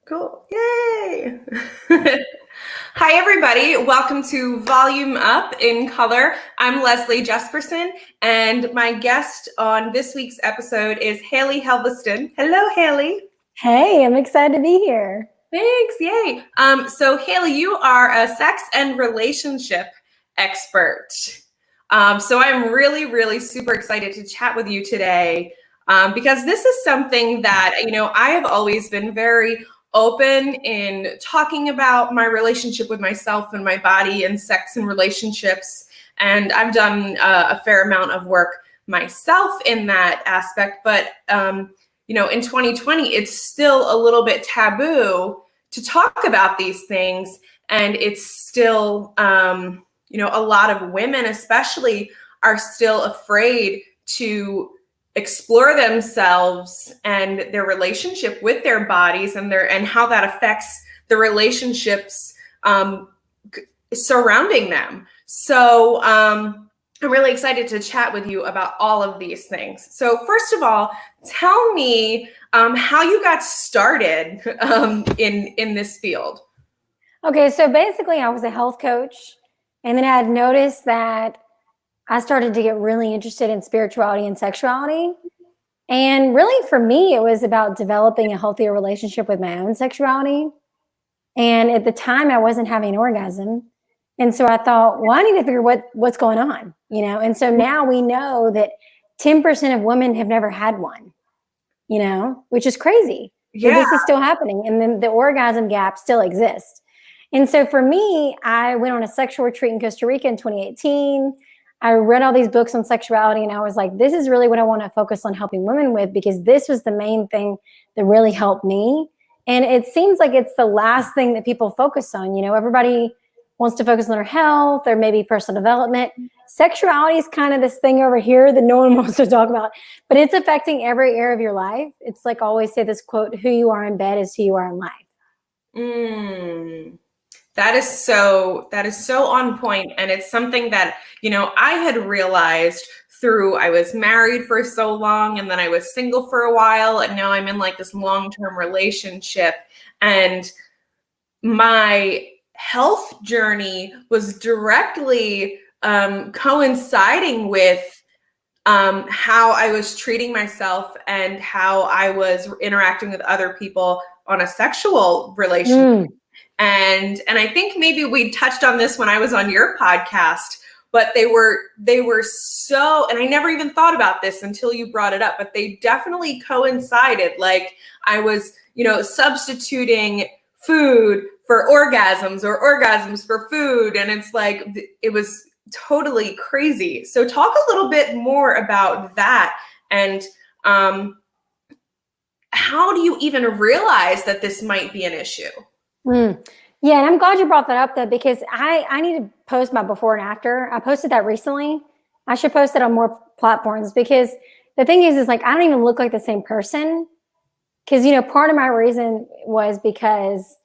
Cool. Yay. Hi, everybody. Welcome to Volume Up in Color. I'm Leslie Jesperson, and my guest on this week's episode is Haley Helveston. Hello, Haley. Hey, I'm excited to be here. Thanks. Yay. So, Haley, you are a sex and relationship expert. So I'm really, really super excited to chat with you today because this is something that, I have always been very open in talking about my relationship with myself and my body and sex and relationships. And I've done a fair amount of work myself in that aspect. But, in 2020, it's still a little bit taboo to talk about these things. And it's still, a lot of women especially are still afraid to explore themselves and their relationship with their bodies and how that affects the relationships surrounding them. So I'm really excited to chat with you about all of these things. So first of all, tell me how you got started in this field. Okay, so basically I was a health coach, and then I had noticed that I started to get really interested in spirituality and sexuality. And really for me, it was about developing a healthier relationship with my own sexuality. And at the time I wasn't having an orgasm. And so I thought, well, I need to figure what's going on, And so now we know that 10% of women have never had one, which is crazy. Yeah. This is still happening. And then the orgasm gap still exists. And so for me, I went on a sexual retreat in Costa Rica in 2018. I read all these books on sexuality, and I was like, this is really what I want to focus on helping women with, because this was the main thing that really helped me. And it seems like it's the last thing that people focus on. Everybody wants to focus on their health or maybe personal development. Sexuality is kind of this thing over here that no one wants to talk about, but it's affecting every area of your life. It's like I always say this quote, who you are in bed is who you are in life. That is so on point. And it's something that, I had realized I was married for so long, and then I was single for a while, and now I'm in like this long-term relationship. And my health journey was directly coinciding with how I was treating myself and how I was interacting with other people on a sexual relationship. And I think maybe we touched on this when I was on your podcast, but they were so, and I never even thought about this until you brought it up, but they definitely coincided. Like I was, substituting food for orgasms or orgasms for food. And it's like, it was totally crazy. So talk a little bit more about that. And how do you even realize that this might be an issue? Yeah, and I'm glad you brought that up, though, because I need to post my before and after. I posted that recently. I should post it on more platforms, because the thing is like I don't even look like the same person. Because, part of my reason was because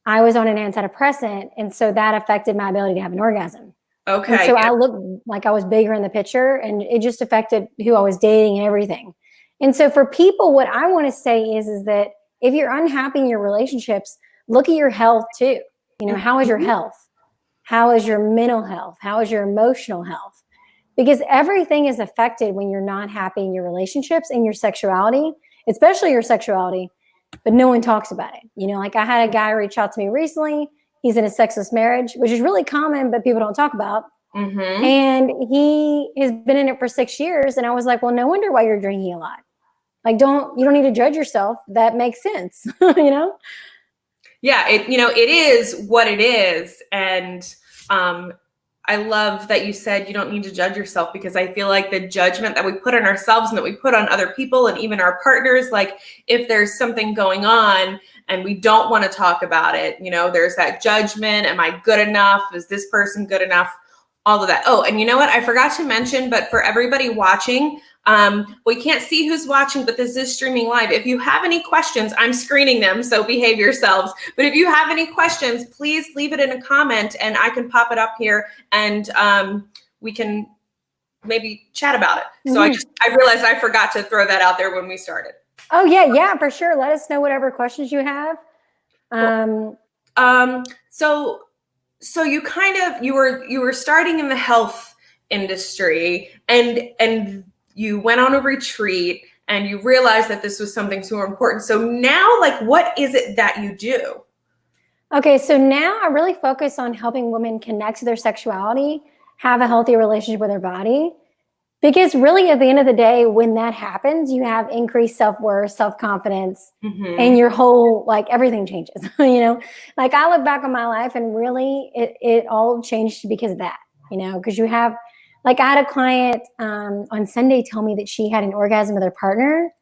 I was on an antidepressant, and so that affected my ability to have an orgasm. Okay. And so I looked like I was bigger in the picture, and it just affected who I was dating and everything. And so for people, what I want to say is that if you're unhappy in your relationships, look at your health too. How is your health? How is your mental health? How is your emotional health? Because everything is affected when you're not happy in your relationships and your sexuality, especially your sexuality, but no one talks about it. Like I had a guy reach out to me recently. He's in a sexless marriage, which is really common, but people don't talk about. And he has been in it for 6 years. And I was like, well, no wonder why you're drinking a lot. Like, you don't need to judge yourself. That makes sense, Yeah, it is what it is. And I love that you said you don't need to judge yourself, because I feel like the judgment that we put on ourselves and that we put on other people and even our partners, like if there's something going on and we don't want to talk about it, there's that judgment. Am I good enough? Is this person good enough? All of that. Oh, and you know what? I forgot to mention, but for everybody watching, we can't see who's watching, but this is streaming live. If you have any questions, I'm screening them, so behave yourselves. But if you have any questions, please leave it in a comment and I can pop it up here and we can maybe chat about it. So I realized I forgot to throw that out there when we started. Oh, yeah, for sure. Let us know whatever questions you have. Cool. Um, So you were starting in the health industry, and you went on a retreat and you realized that this was something so important. So now, like, what is it that you do? okay, so now I really focus on helping women connect to their sexuality, have a healthy relationship with their body. Because really, at the end of the day, when that happens, you have increased self-worth, self-confidence, Mm-hmm. and your whole, like, everything changes. You know, like, I look back on my life and really it all changed because of that, you know, because you have, like, I had a client on Sunday tell me that she had an orgasm with her partner.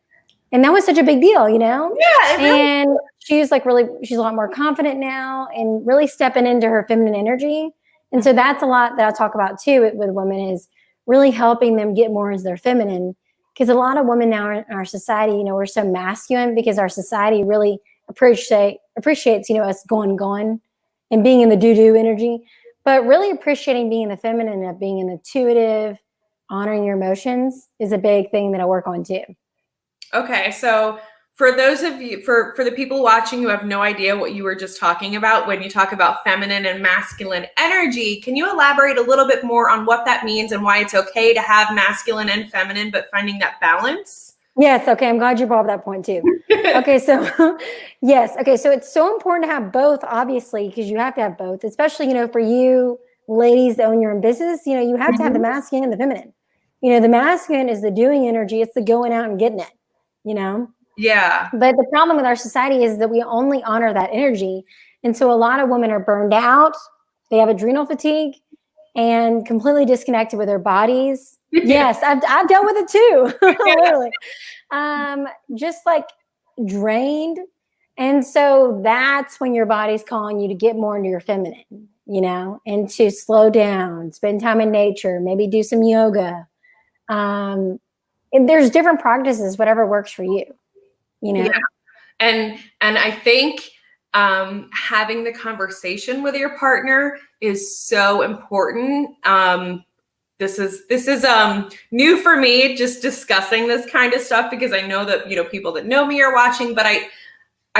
And that was such a big deal, you know? Yeah, it really. And she's like really, she's a lot more confident now and really stepping into her feminine energy. And so that's a lot that I talk about too with women, is really helping them get more as their feminine. Because a lot of women now in our society, you know, we're so masculine because our society really appreciates, you know, us going and being in the do energy, but really appreciating being in the feminine, of being intuitive, honoring your emotions is a big thing that I work on too. Okay, so for those of you, for the people watching who have no idea what you were just talking about when you talk about feminine and masculine energy, can you elaborate a little bit more on what that means and why it's okay to have masculine and feminine, but finding that balance? Yes. Okay. I'm glad you brought up that point too. Okay. So, yes. Okay. So it's so important to have both, obviously, because you have to have both, especially, you know, for you ladies that own your own business, you know, you have to have the Mhm. masculine and the feminine. You know, the masculine is the doing energy, it's the going out and getting it, you know. Yeah. But the problem with our society is that we only honor that energy. And so a lot of women are burned out, they have adrenal fatigue, and completely disconnected with their bodies. Yes, I've dealt with it too, literally. Just like drained. And so that's when your body's calling you to get more into your feminine, you know, and to slow down, spend time in nature, maybe do some yoga. Um, and there's different practices, whatever works for you, you Yeah. know? And I think having the conversation with your partner is so important. This is new for me, just discussing this kind of stuff, because I know that, you know, people that know me are watching, but I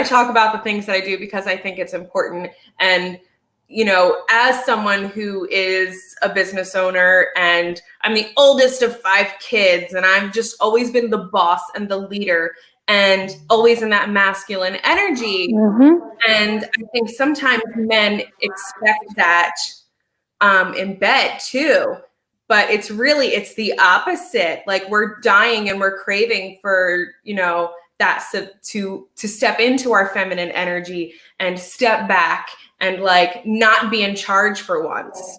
talk about the things that I do because I think it's important. And, you know, as someone who is a business owner, and I'm the oldest of 5 kids, and I've just always been the boss and the leader and always in that masculine energy. Mm-hmm. And I think sometimes men expect that in bed too, but it's the opposite. Like, we're dying and we're craving for, you know, that to step into our feminine energy and step back and, like, not be in charge for once.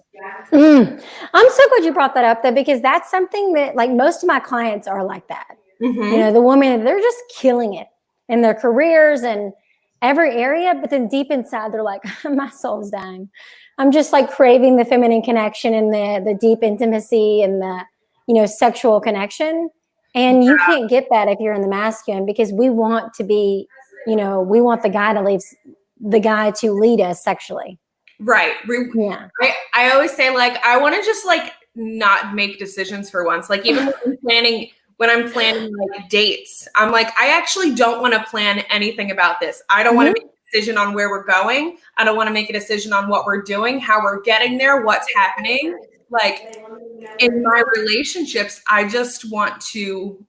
I'm so glad you brought that up, though, because that's something that, like, most of my clients are like that. You Mm-hmm. know, the women, they're just killing it in their careers and every area, but then deep inside, they're like, my soul's dying. I'm just like craving the feminine connection and the deep intimacy and the, you know, sexual connection. And you can't get that if you're in the masculine, because we want to be, you know, we want the guy to lead us sexually. Right. Yeah. I always say, like, I want to just, like, not make decisions for once. Like, even when I'm planning like dates, I'm like, I actually don't want to plan anything about this. I don't want to Mm-hmm. make a decision on where we're going. I don't want to make a decision on what we're doing, how we're getting there, what's happening. Like, in my relationships, I don't want to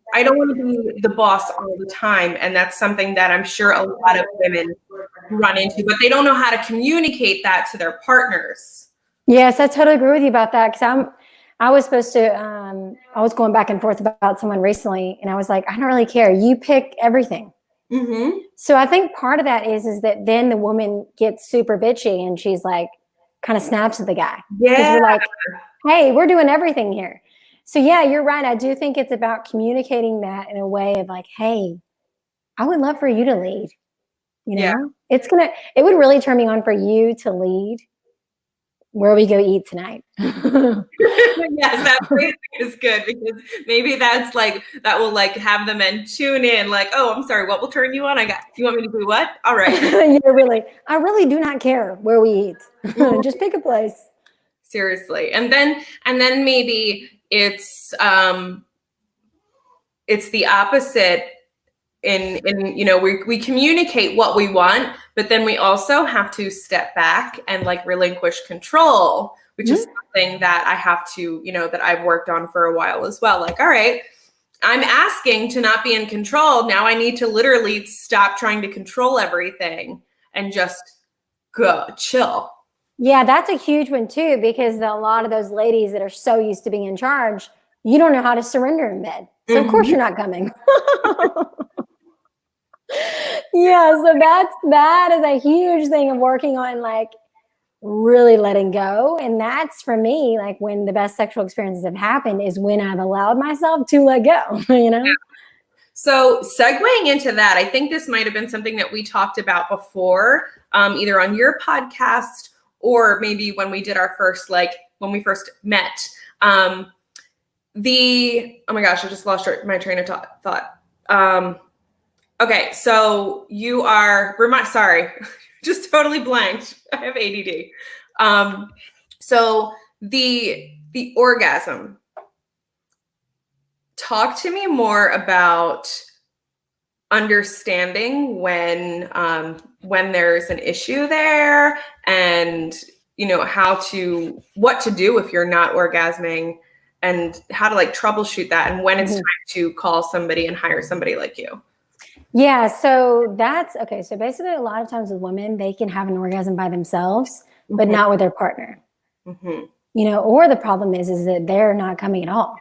be the boss all the time. And that's something that I'm sure a lot of women run into, but they don't know how to communicate that to their partners. Yes, I totally agree with you about that. Because I was supposed to, I was going back and forth about someone recently, and I was like, I don't really care. You pick everything. Mm-hmm. So I think part of that is that then the woman gets super bitchy and she's like, kind of snaps at the guy, because Yeah. we're like, hey, we're doing everything here. So yeah, you're right. I do think it's about communicating that in a way of like, hey, I would love for you to lead. You Yeah. know, it would really turn me on for you to lead where we go eat tonight. Yes, that phrasing is good, because maybe that will, like, have the men tune in, like, oh, I'm sorry, what will turn you on? You want me to do what? All right. I really do not care where we eat. Just pick a place. Seriously. And then maybe it's the opposite. In you know, we communicate what we want, But then we also have to step back and like relinquish control, which is something that I have to, that I've worked on for a while as well. Like, all right, I'm asking to not be in control. Now I need to literally stop trying to control everything and just go chill. Yeah, that's a huge one too, because a lot of those ladies that are so used to being in charge, you don't know how to surrender in bed. So of course you're not coming. Yeah, so that is a huge thing of working on, like really letting go. And that's for me, like when the best sexual experiences have happened is when I've allowed myself to let go, So segueing into that, I think this might have been something that we talked about before, either on your podcast or maybe when we did our first, when we first met. Oh my gosh, I just lost my train of thought. Okay, so you are, sorry, just totally blanked. I have ADD. So the orgasm. Talk to me more about understanding when there's an issue there, and what to do if you're not orgasming, and how to like troubleshoot that, and when it's time to call somebody and hire somebody like you. Yeah, so that's okay. So basically, a lot of times with women, they can have an orgasm by themselves, but not with their partner. Or the problem is that they're not coming at all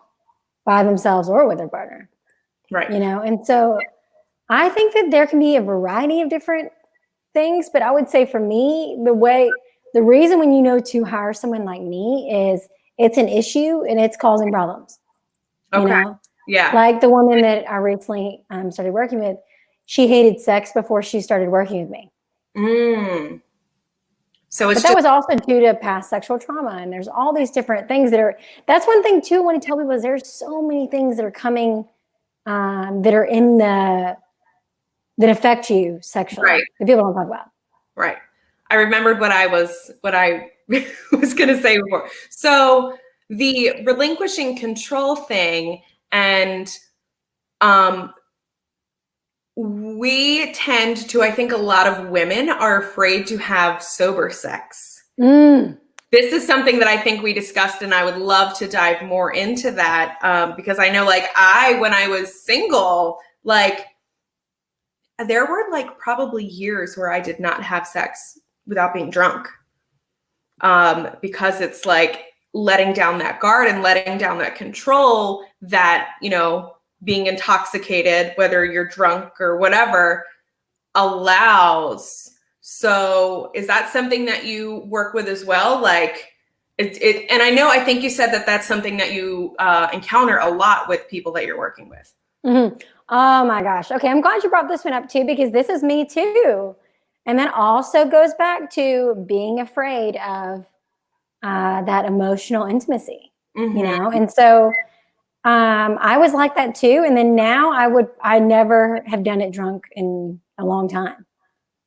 by themselves or with their partner. Right. And so I think that there can be a variety of different things, but I would say for me, the reason when to hire someone like me is it's an issue and it's causing problems. Okay. Yeah. Like the woman that I recently started working with, she hated sex before she started working with me. So that was also due to past sexual trauma, and there's all these different things that's one thing too I want to tell people is there's so many things that are coming that are that affect you sexually, right, that people don't talk about. Right. I remembered what I was going to say before. So the relinquishing control thing, and we tend to, I think a lot of women are afraid to have sober sex. This is something that I think we discussed, and I would love to dive more into that, because I know when I was single, there were probably years where I did not have sex without being drunk, because it's letting down that guard and letting down that control that, being intoxicated, whether you're drunk or whatever, allows. So is that something that you work with as well? And I think you said that that's something that you encounter a lot with people that you're working with. Oh my gosh. Okay. I'm glad you brought this one up too, because this is me too. And that also goes back to being afraid of that emotional intimacy, And so I was like that too. And then now I never have done it drunk in a long time,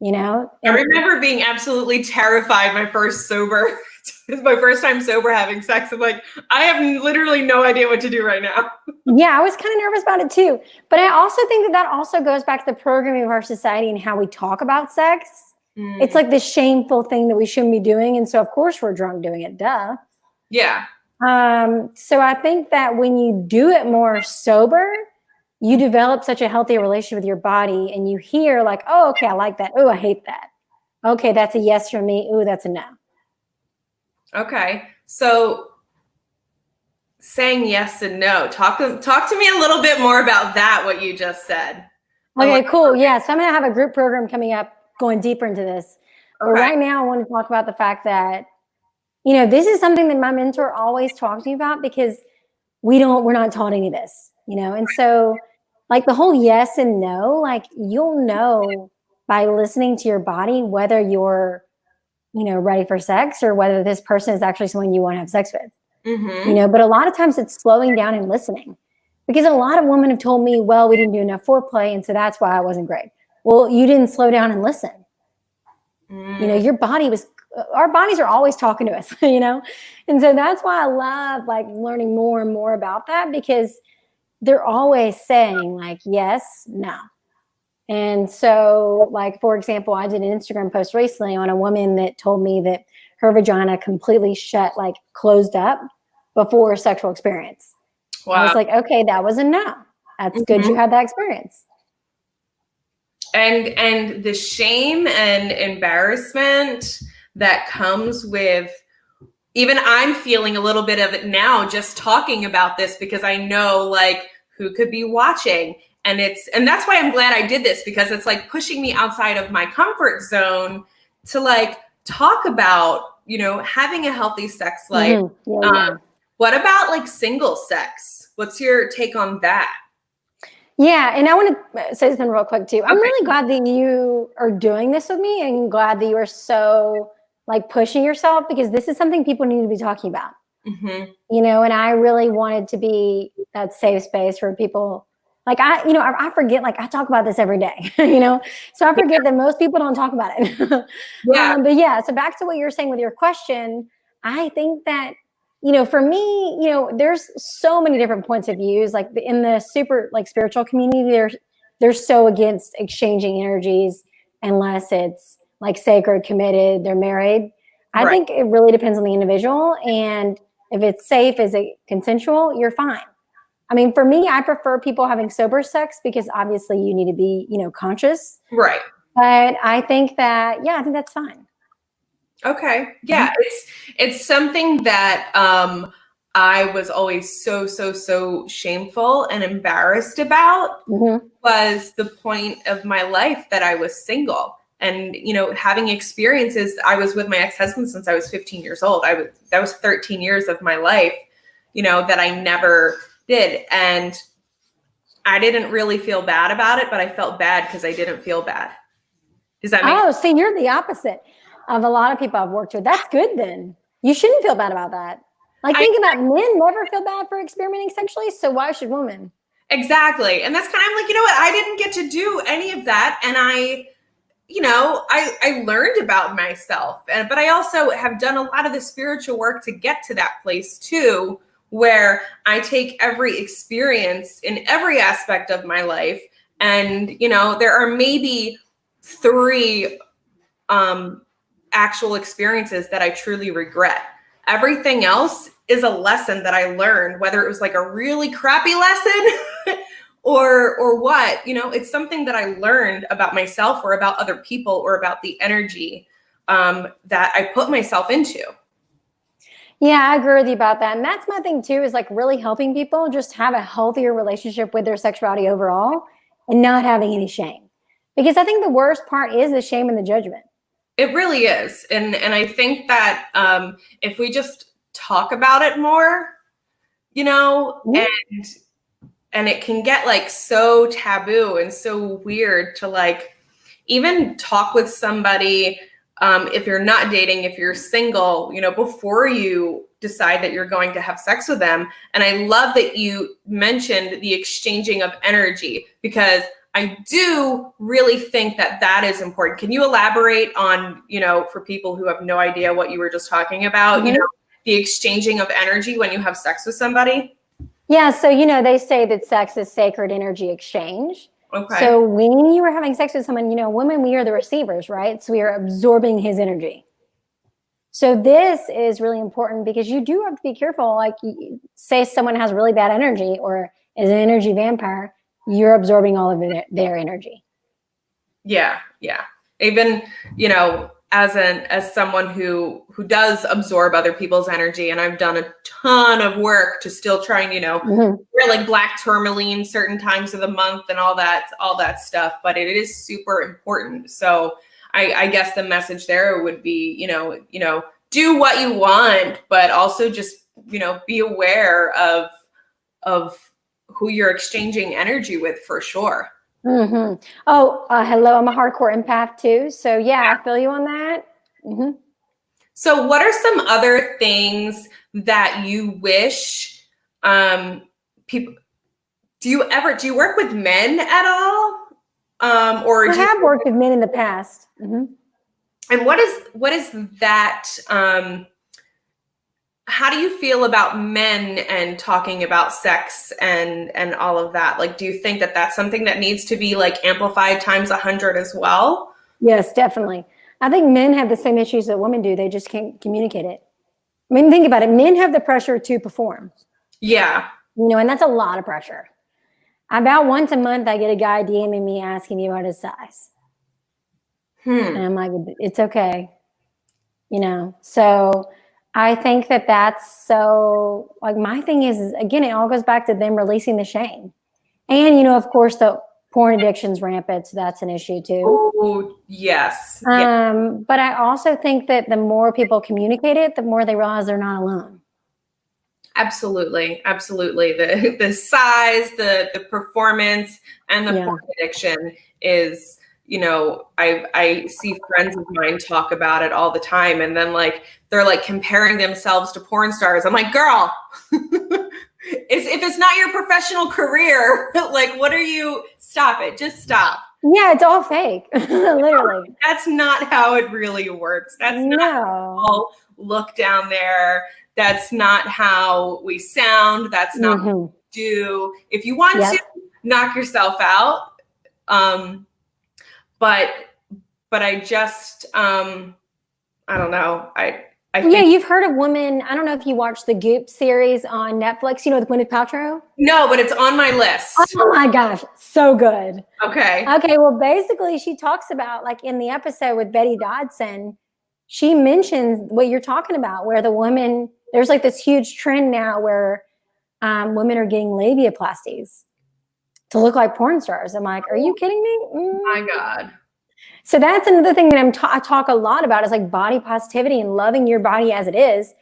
I remember being absolutely terrified my first time sober having sex. I'm like, I have literally no idea what to do right now. Yeah, I was kind of nervous about it too. But I also think that also goes back to the programming of our society and how we talk about sex. It's like this shameful thing that we shouldn't be doing. And so of course we're drunk doing it, duh. Yeah. So I think that when you do it more sober, you develop such a healthy relationship with your body, and you hear oh, okay, I like that. Oh, I hate that. Okay, that's a yes for me. Oh, that's a no. Okay. So saying yes and no, talk to me a little bit more about that, what you just said. Okay, cool. Yeah, so I'm going to have a group program coming up going deeper into this. But right now I want to talk about the fact that, this is something that my mentor always talks to me about, because we're not taught any of this, And so the whole yes and no, you'll know by listening to your body whether you're, ready for sex or whether this person is actually someone you want to have sex with. But a lot of times it's slowing down and listening, because a lot of women have told me, well, we didn't do enough foreplay, and so that's why I wasn't great. Well, you didn't slow down and listen. Your body our bodies are always talking to us, And so that's why I love learning more and more about that, because they're always saying yes, no. And so, like, for example, I did an Instagram post recently on a woman that told me that her vagina completely shut, like closed up before a sexual experience. I Wow. was like, okay, that was a no. That's good you Mhm. had that experience. And the shame and embarrassment that comes with, even I'm feeling a little bit of it now just talking about this, because I know like who could be watching. And that's why I'm glad I did this, because it's like pushing me outside of my comfort zone to like talk about, having a healthy sex life. Mm-hmm. Yeah, Um, yeah. what about like single sex? What's your take on that? Yeah, and I want to say something real quick too. I'm Okay. really glad that you are doing this with me, and glad that you are so like pushing yourself, because this is something people need to be talking about. Mm-hmm. And I really wanted to be that safe space for people. Like I forget, like I talk about this every day, so I forget that most people don't talk about it. Yeah. But yeah, so back to what you're saying with your question, I think that, for me, there's so many different points of views, like in the super like spiritual community, they're so against exchanging energies unless it's like sacred, committed, they're married. I Right. think it really depends on the individual, and if it's safe, is it consensual, you're fine. I mean, for me, I prefer people having sober sex because obviously you need to be, conscious. Right. But I think that, yeah, I think that's fine. Okay. Mm-hmm. Yeah, it's something that I was always so shameful and embarrassed about, Mm-hmm. was the point of my life that I was single. And having experiences, I was with my ex-husband since I was 15 years old. That was 13 years of my life, that I never did. And I didn't really feel bad about it, but I felt bad because I didn't feel bad. Does that make Oh, see, you're the opposite of a lot of people I've worked with. That's good then. You shouldn't feel bad about that. Like, I think about men never feel bad for experimenting sexually, so why should women? exactly. And that's kind of, I'm like, you know what? I didn't get to do any of that. And I learned about myself. But I also have done a lot of the spiritual work to get to that place too, where I take every experience in every aspect of my life. And, there are maybe three actual experiences that I truly regret. Everything else is a lesson that I learned, whether it was like a really crappy lesson or what, it's something that I learned about myself or about other people or about the energy that I put myself into. Yeah, I agree with you about that. And that's my thing too, is like really helping people just have a healthier relationship with their sexuality overall and not having any shame. Because I think the worst part is the shame and the judgment. It really is. And I think that if we just talk about it more, Mhm. and it can get like so taboo and so weird to like even talk with somebody, if you're not dating, if you're single, before you decide that you're going to have sex with them. And I love that you mentioned the exchanging of energy, because I do really think that that is important. Can you elaborate on, for people who have no idea what you were just talking about, Mhm. the exchanging of energy when you have sex with somebody? Yeah, so they say that sex is sacred energy exchange. Okay. So when you are having sex with someone, women, we are the receivers, right? So we are absorbing his energy. So this is really important because you do have to be careful. Like, say someone has really bad energy or is an energy vampire, you're absorbing all of their energy. Yeah, yeah. Even, as someone who does absorb other people's energy, and I've done a ton of work to still try and, Mm-hmm. wear like black tourmaline certain times of the month and all that stuff, but it is super important. So I guess the message there would be, do what you want, but also just, be aware of who you're exchanging energy with, for sure. Mm-hmm. Oh, hello. I'm a hardcore empath too. So yeah, I feel you on that. Mm-hmm. So, what are some other things that you wish people? Do you work with men at all, or I do you? have worked with men in the past. Mm-hmm. And what is that? how do you feel about men and talking about sex and all of that? Like, do you think that that's something that needs to be like amplified times 100 as well? Yes, definitely. I think men have the same issues that women do. They just can't communicate it. I mean, think about it. Men have the pressure to perform, Yeah. and that's a lot of pressure. About once a month, I get a guy DMing me asking me about his size. And I'm like, it's okay. So I think that that's so, like, my thing is, again, it all goes back to them releasing the shame. And, of course, the porn addiction's rampant, so that's an issue too. Oh, yes. But I also think that the more people communicate it, the more they realize they're not alone. Absolutely. Absolutely. The size, the performance, and the Yeah. porn addiction is, I see friends of mine talk about it all the time. And then like, they're like comparing themselves to porn stars. I'm like, girl, if it's not your professional career, like, what are you, stop it. Just stop. Yeah, it's all fake. Literally. That's not how it really works. That's not how people look down there. That's not how we sound. That's not what we do. If you want to, knock yourself out. But I just, I don't know. I think, you've heard of women. I don't know if you watched the Goop series on Netflix, with Gwyneth Paltrow. No, but it's on my list. Oh my gosh, so good. Okay. Well, basically she talks about, like, in the episode with Betty Dodson, she mentions what you're talking about, where the women, there's like this huge trend now where women are getting labiaplasties to look like porn stars. I'm like, are you kidding me? Oh my God. So that's another thing that I talk a lot about, is like body positivity and loving your body as it is,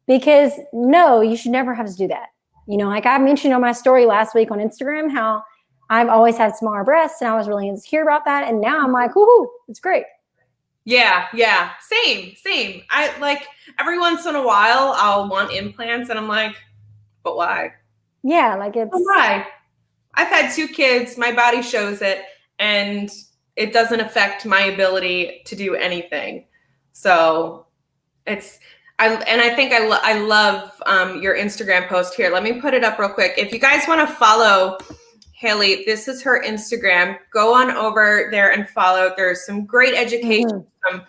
because no, you should never have to do that. Like I mentioned on my story last week on Instagram, how I've always had smaller breasts and I was really insecure about that. And now I'm like, woohoo, it's great. Yeah. Same. I like, every once in a while I'll want implants and I'm like, but why? Yeah, like it's why? I've had 2 kids, my body shows it, and it doesn't affect my ability to do anything. So I think I love your Instagram post here. Let me put it up real quick. If you guys want to follow Haley, this is her Instagram. Go on over there and follow. There's some great education,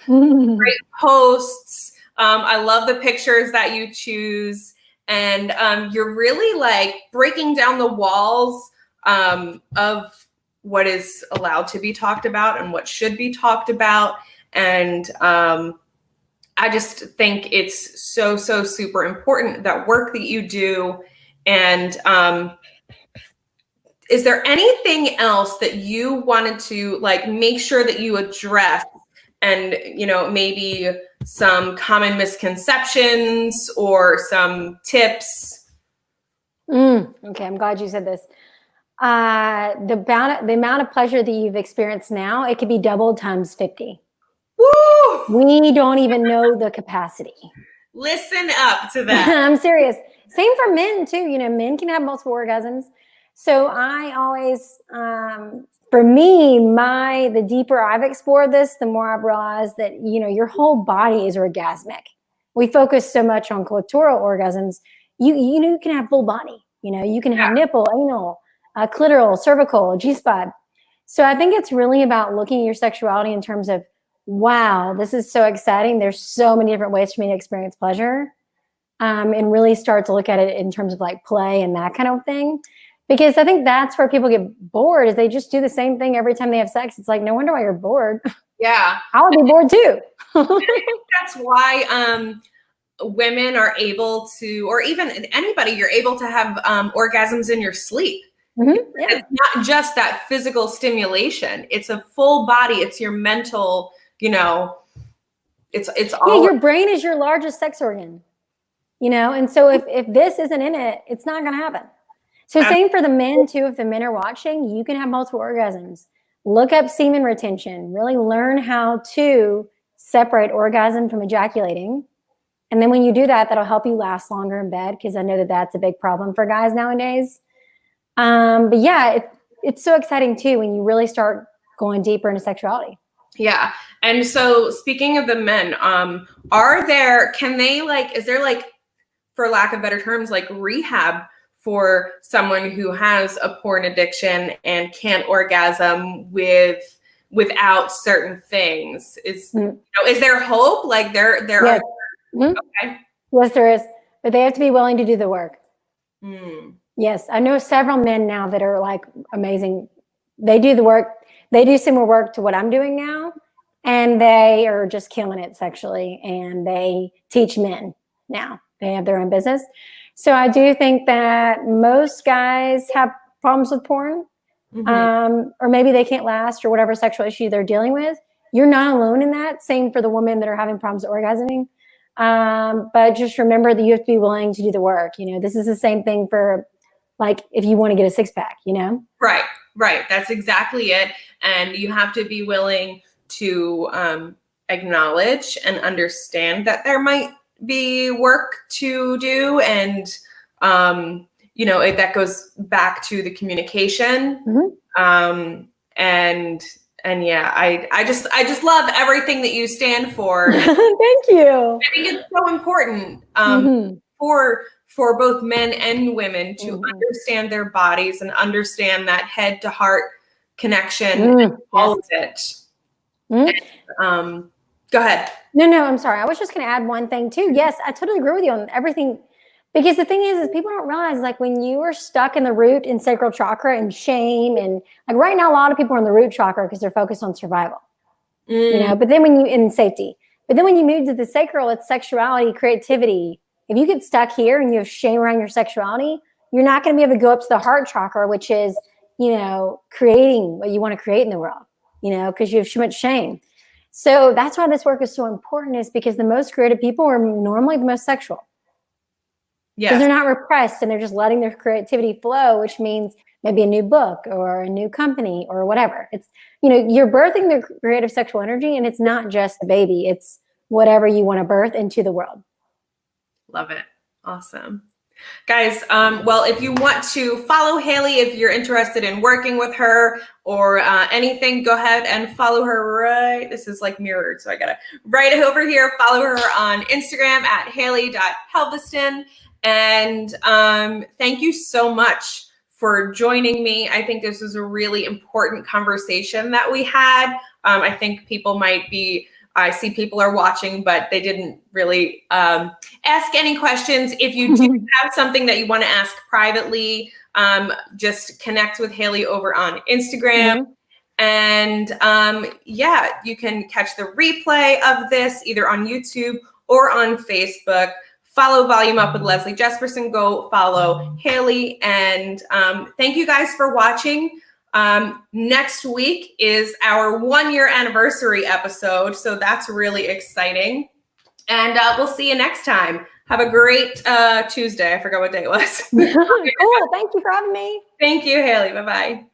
some great posts. I love the pictures that you choose. And you're really like breaking down the walls of what is allowed to be talked about and what should be talked about. And I just think it's so super important, that work that you do. And is there anything else that you wanted to like make sure that you address, and maybe some common misconceptions or some tips? Okay, I'm glad you said this. The amount of pleasure that you've experienced now, it could be doubled times 50. Woo! We don't even know the capacity. Listen up to that. I'm serious. Same for men too. Men can have multiple orgasms. So I always, for me, the deeper I've explored this, the more I've realized that, your whole body is orgasmic. We focus so much on clitoral orgasms. You can have full body. You can have nipple, anal, clitoral, cervical, G-spot. So I think it's really about looking at your sexuality in terms of, wow, this is so exciting. There's so many different ways for me to experience pleasure, and really start to look at it in terms of like play and that kind of thing. Because I think that's where people get bored, is they just do the same thing every time they have sex. It's like, no wonder why you're bored. Yeah. I would be bored too. I think that's why women are able to, or even anybody, you're able to have orgasms in your sleep. Yeah. It's not just that physical stimulation. It's a full body. It's your mental, it's all. Yeah, your brain is your largest sex organ, and so if this isn't in it, it's not going to happen. So same for the men too. If the men are watching, you can have multiple orgasms. Look up semen retention. Really learn how to separate orgasm from ejaculating. And then when you do that, that'll help you last longer in bed, because I know that that's a big problem for guys nowadays. But yeah, it's so exciting too when you really start going deeper into sexuality. Yeah. And so speaking of the men, is there like for lack of better terms, like rehab for someone who has a porn addiction and can't orgasm without certain things. Is is there hope? Like there yes. are okay. Yes, there is, but they have to be willing to do the work. Mm. Yes, I know several men now that are like amazing. They do the work. They do similar work to what I'm doing now, and they are just killing it sexually. And they teach men now. They have their own business. So I do think that most guys have problems with porn, or maybe they can't last, or whatever sexual issue they're dealing with. You're not alone in that. Same for the women that are having problems orgasming. But just remember that you have to be willing to do the work. You know, this is the same thing for like if you want to get a six pack, you know? Right. That's exactly it. And you have to be willing to acknowledge and understand that there might be work to do. And, that goes back to the communication. And yeah, I just love everything that you stand for. Thank you. I think it's so important for both men and women to understand their bodies and understand that head to heart connection, and all of it. And, go ahead. No, I'm sorry. I was just going to add one thing too. Yes, I totally agree with you on everything. Because the thing is people don't realize, like, when you are stuck in the root and sacral chakra and shame, and like right now, a lot of people are in the root chakra because they're focused on survival, you know, but then in safety, but then when you move to the sacral, it's sexuality, creativity. If you get stuck here and you have shame around your sexuality, you're not going to be able to go up to the heart chakra, which is, creating what you want to create in the world, because you have too much shame. So that's why this work is so important, is because the most creative people are normally the most sexual. Because they're not repressed and they're just letting their creativity flow, which means maybe a new book or a new company or whatever. It's, you're birthing the creative sexual energy, and it's not just a baby. It's whatever you want to birth into the world. Love it. Awesome. Guys, well, if you want to follow Haley, if you're interested in working with her or anything, go ahead and follow her right. This is like mirrored, so I got to right over here. Follow her on Instagram at haley.helveston. And thank you so much for joining me. I think this was a really important conversation that we had. I think I see people are watching, but they didn't really ask any questions. If you do have something that you want to ask privately, just connect with Haley over on Instagram. And you can catch the replay of this either on YouTube or on Facebook. Follow Volume Up with Leslie Jesperson. Go follow Haley. And thank you guys for watching. Next week is our 1-year anniversary episode. So that's really exciting. And we'll see you next time. Have a great Tuesday. I forgot what day it was. Cool. Thank you for having me. Thank you, Haley. Bye-bye.